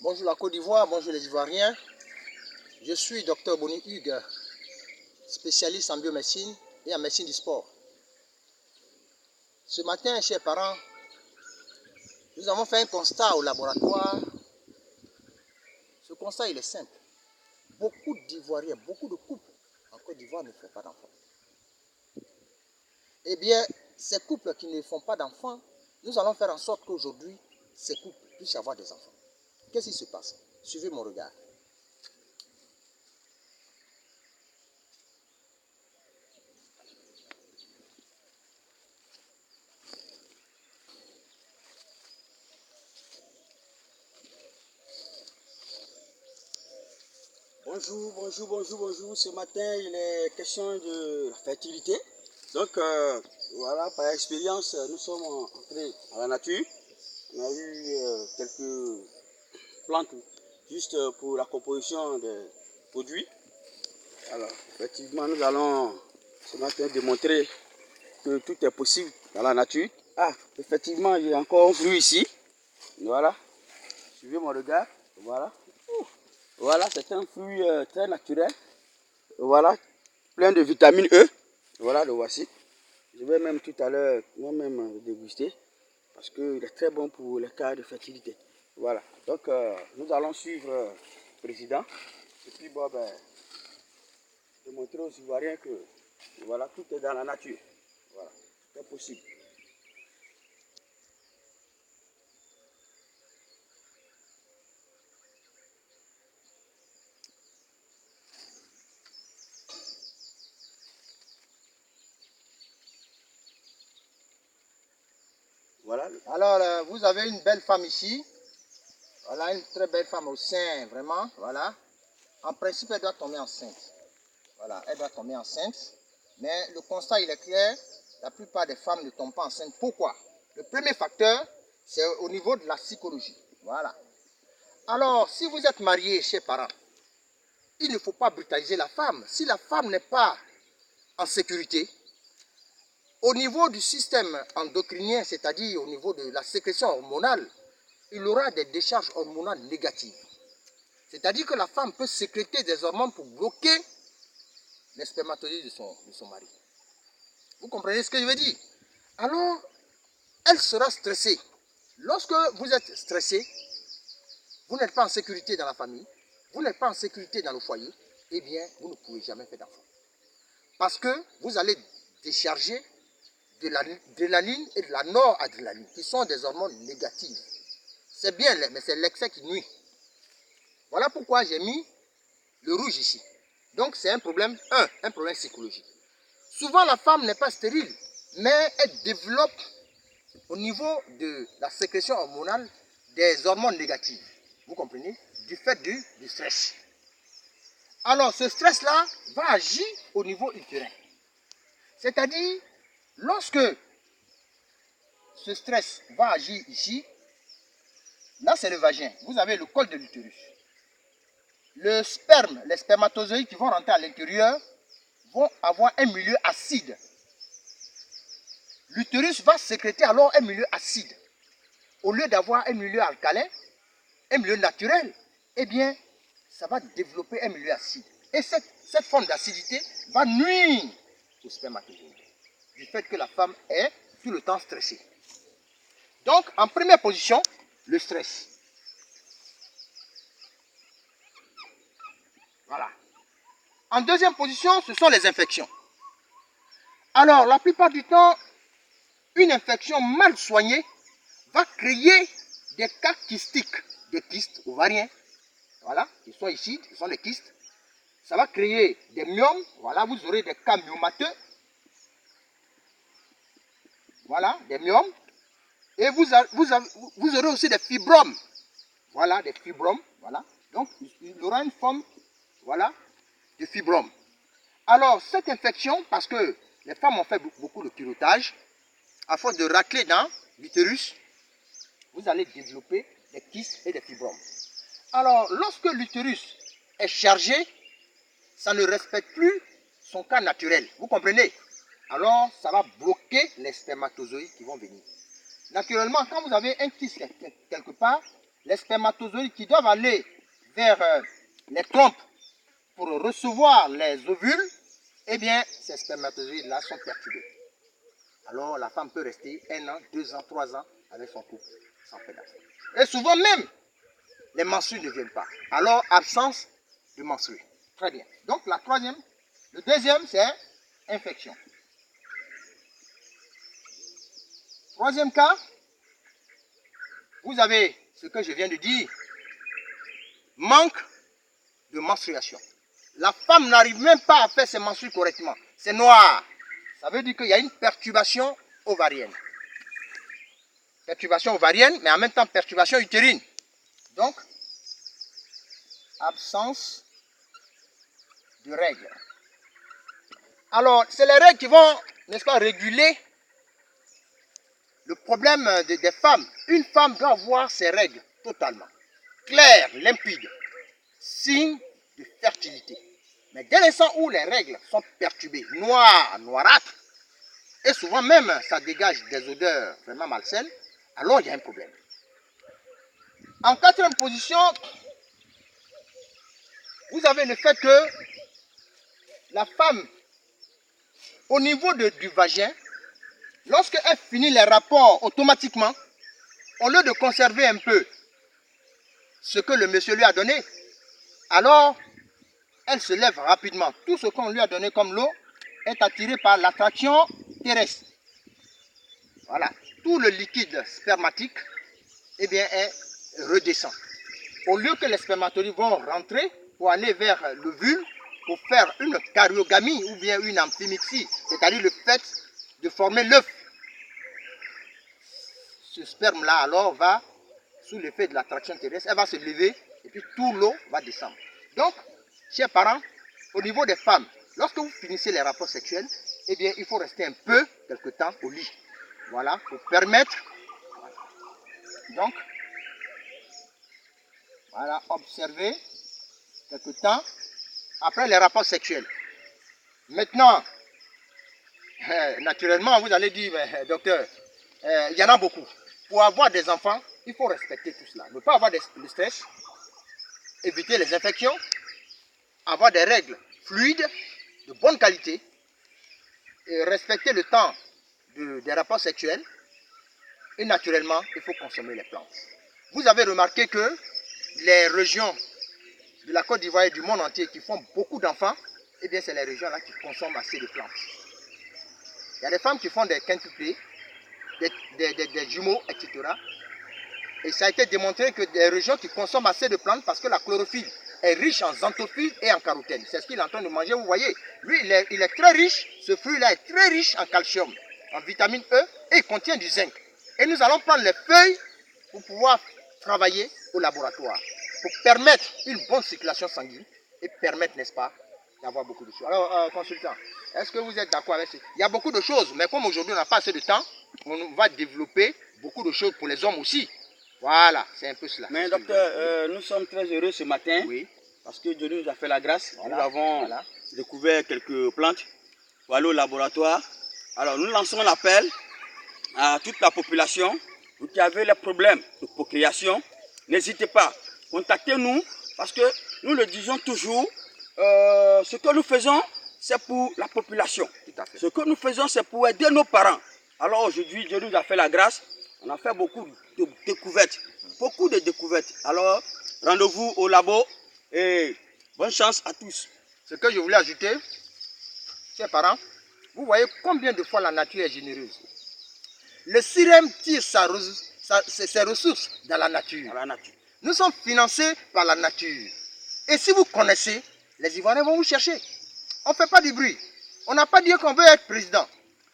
Bonjour la Côte d'Ivoire, bonjour les Ivoiriens. Je suis Dr Boni Hugues, spécialiste en biomédecine et en médecine du sport. Ce matin, chers parents, nous avons fait un constat au laboratoire. Ce constat, il est simple. Beaucoup d'Ivoiriens, beaucoup de couples en Côte d'Ivoire ne font pas d'enfants. Eh bien, ces couples qui ne font pas d'enfants, nous allons faire en sorte qu'aujourd'hui, ces couples puissent avoir des enfants. Qu'est-ce qui se passe? Suivez mon regard. Bonjour. Ce matin, il est question de la fertilité. Donc, voilà, par expérience, nous sommes entrés à la nature. On a eu quelques plantes juste pour la composition des produits. Alors, effectivement, nous allons ce matin démontrer que tout est possible dans la nature. Ah, effectivement, il y a encore un fruit ici. Voilà. Suivez mon regard. Voilà. Voilà, c'est un fruit très naturel. Voilà, plein de vitamine E. Voilà, le voici. Je vais même tout à l'heure moi-même le déguster parce qu'il est très bon pour les cas de fertilité. Voilà, donc nous allons suivre le président. Et puis, bon, ben, je vais montrer aux Ivoiriens que voilà, tout est dans la nature. Voilà, c'est possible. Voilà. Alors, vous avez une belle femme ici. Voilà, une très belle femme au sein, vraiment. Voilà. En principe, elle doit tomber enceinte. Voilà, elle doit tomber enceinte. Mais le constat, il est clair. La plupart des femmes ne tombent pas enceintes. Pourquoi? Le premier facteur, c'est au niveau de la psychologie. Voilà. Alors, si vous êtes marié, chers parents, il ne faut pas brutaliser la femme. Si la femme n'est pas en sécurité, au niveau du système endocrinien, c'est-à-dire au niveau de la sécrétion hormonale, il aura des décharges hormonales négatives. C'est-à-dire que la femme peut sécréter des hormones pour bloquer les spermatozoïdes de son mari. Vous comprenez ce que je veux dire? Alors, elle sera stressée. Lorsque vous êtes stressé, vous n'êtes pas en sécurité dans la famille, vous n'êtes pas en sécurité dans le foyer, eh bien, vous ne pouvez jamais faire d'enfant. Parce que vous allez décharger de l'adrénaline et de la noradrénaline, qui sont des hormones négatives. C'est bien, mais c'est l'excès qui nuit. Voilà pourquoi j'ai mis le rouge ici. Donc c'est un problème, un problème psychologique. Souvent la femme n'est pas stérile, mais elle développe au niveau de la sécrétion hormonale des hormones négatives. Vous comprenez? Du fait du stress. Alors ce stress-là va agir au niveau utérin. C'est-à-dire, lorsque ce stress va agir ici, là c'est le vagin, vous avez le col de l'utérus. Le sperme, les spermatozoïdes qui vont rentrer à l'intérieur vont avoir un milieu acide. L'utérus va sécréter alors un milieu acide. Au lieu d'avoir un milieu alcalin, un milieu naturel, eh bien, ça va développer un milieu acide. Et cette forme d'acidité va nuire au spermatozoïde, du fait que la femme est tout le temps stressée. Donc, en première position, le stress. Voilà. En deuxième position, ce sont les infections. Alors, la plupart du temps, une infection mal soignée va créer des cas kystiques, des kystes ovariens, voilà, qui sont ici, qui sont des kystes. Ça va créer des myomes, voilà, vous aurez des cas myomateux, voilà, des myomes. Et vous aurez aussi des fibromes, voilà, des fibromes, voilà. Donc, il aura une forme, voilà, de fibrome. Alors, cette infection, parce que les femmes ont fait beaucoup de curettage, à force de racler dans l'utérus, vous allez développer des kystes et des fibromes. Alors, lorsque l'utérus est chargé, ça ne respecte plus son cas naturel. Vous comprenez? Alors, ça va bloquer les spermatozoïdes qui vont venir. Naturellement, quand vous avez un kyste quelque part, les spermatozoïdes qui doivent aller vers les trompes pour recevoir les ovules, eh bien, ces spermatozoïdes-là sont perturbés. Alors, la femme peut rester 1 an, 2 ans, 3 ans avec son couple sans pénétration. Et souvent même, les menstrues ne viennent pas. Alors, absence de menstrues. Très bien. Donc, le deuxième, c'est infection. Troisième cas, vous avez ce que je viens de dire, manque de menstruation. La femme n'arrive même pas à faire ses menstrues correctement. C'est noir. Ça veut dire qu'il y a une perturbation ovarienne. Perturbation ovarienne, mais en même temps perturbation utérine. Donc, absence de règles. Alors, c'est les règles qui vont, n'est-ce pas, réguler le problème des femmes. Une femme doit avoir ses règles totalement claires, limpides, signe de fertilité. Mais dès l'instant où les règles sont perturbées, noires, noirâtres, et souvent même ça dégage des odeurs vraiment malsaines, alors il y a un problème. En quatrième position, vous avez le fait que la femme, au niveau du vagin, lorsqu'elle finit les rapports automatiquement, au lieu de conserver un peu ce que le monsieur lui a donné, alors elle se lève rapidement. Tout ce qu'on lui a donné comme l'eau est attiré par l'attraction terrestre. Voilà. Tout le liquide spermatique, eh bien, redescend. Au lieu que les spermatozoïdes vont rentrer pour aller vers l'ovule, pour faire une karyogamie ou bien une amphimixie, c'est-à-dire le fait de former l'œuf. Ce sperme-là, alors, va, sous l'effet de l'attraction terrestre, elle va se lever et puis tout l'eau va descendre. Donc, chers parents, au niveau des femmes, lorsque vous finissez les rapports sexuels, eh bien, il faut rester un peu, quelque temps, au lit. Voilà, pour permettre. Donc, voilà, observer quelque temps après les rapports sexuels. Maintenant, naturellement, vous allez dire, mais, docteur, il y en a beaucoup. Pour avoir des enfants, il faut respecter tout cela. Ne pas avoir de stress, éviter les infections, avoir des règles fluides, de bonne qualité, et respecter le temps des rapports sexuels. Et naturellement, il faut consommer les plantes. Vous avez remarqué que les régions de la Côte d'Ivoire et du monde entier qui font beaucoup d'enfants, eh bien, c'est les régions-là qui consomment assez de plantes. Il y a des femmes qui font des quintuplés, des jumeaux, etc. Et ça a été démontré que des régions qui consomment assez de plantes parce que la chlorophylle est riche en xanthophylle et en carotène. C'est ce qu'il est en train de manger, vous voyez. Lui, il est très riche, ce fruit-là est très riche en calcium, en vitamine E et il contient du zinc. Et nous allons prendre les feuilles pour pouvoir travailler au laboratoire, pour permettre une bonne circulation sanguine et permettre, n'est-ce pas, d'avoir beaucoup de choses. Alors, consultant, est-ce que vous êtes d'accord avec ça? Il y a beaucoup de choses, mais comme aujourd'hui on n'a pas assez de temps, on va développer beaucoup de choses pour les hommes aussi. Voilà, c'est un peu cela. Mais docteur, nous sommes très heureux ce matin, oui, parce que Dieu nous a fait la grâce. Voilà, nous avons découvert quelques plantes pour aller au laboratoire. Alors nous lançons l'appel à toute la population. Vous qui avez les problèmes de procréation, n'hésitez pas, contactez-nous parce que nous le disons toujours, ce que nous faisons, c'est pour la population. Tout à fait. Ce que nous faisons, c'est pour aider nos parents. Alors aujourd'hui, Dieu nous a fait la grâce. On a fait beaucoup de découvertes. Beaucoup de découvertes. Alors, rendez-vous au labo et bonne chance à tous. Ce que je voulais ajouter, chers parents, vous voyez combien de fois la nature est généreuse. Le CIREM tire ses ressources dans la nature. Nous sommes financés par la nature. Et si vous connaissez, les Ivoiriens vont vous chercher. On ne fait pas du bruit. On n'a pas dit qu'on veut être président.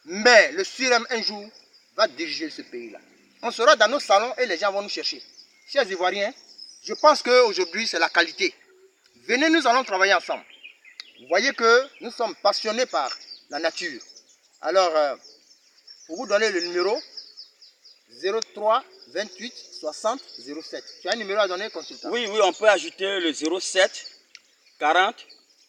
Mais le CIREM un jour va diriger ce pays-là. On sera dans nos salons et les gens vont nous chercher. Chers Ivoiriens, je pense qu'aujourd'hui c'est la qualité. Venez, nous allons travailler ensemble. Vous voyez que nous sommes passionnés par la nature. Alors, pour vous donner le numéro, 03 28 60 07. Tu as un numéro à donner, consultant? Oui, on peut ajouter le 07 40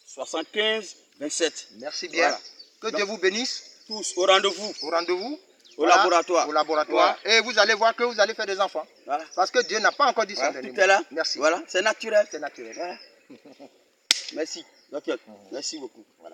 75 27. Merci bien. Voilà. Que Dieu vous bénisse. Tous au rendez-vous. Au rendez-vous. au laboratoire. Au laboratoire. Voilà. Et vous allez voir que vous allez faire des enfants. Voilà. Parce que Dieu n'a pas encore dit ça. Voilà, tout est là. Merci. Voilà, c'est naturel. C'est naturel. Voilà. Merci. Donc, merci beaucoup. Voilà.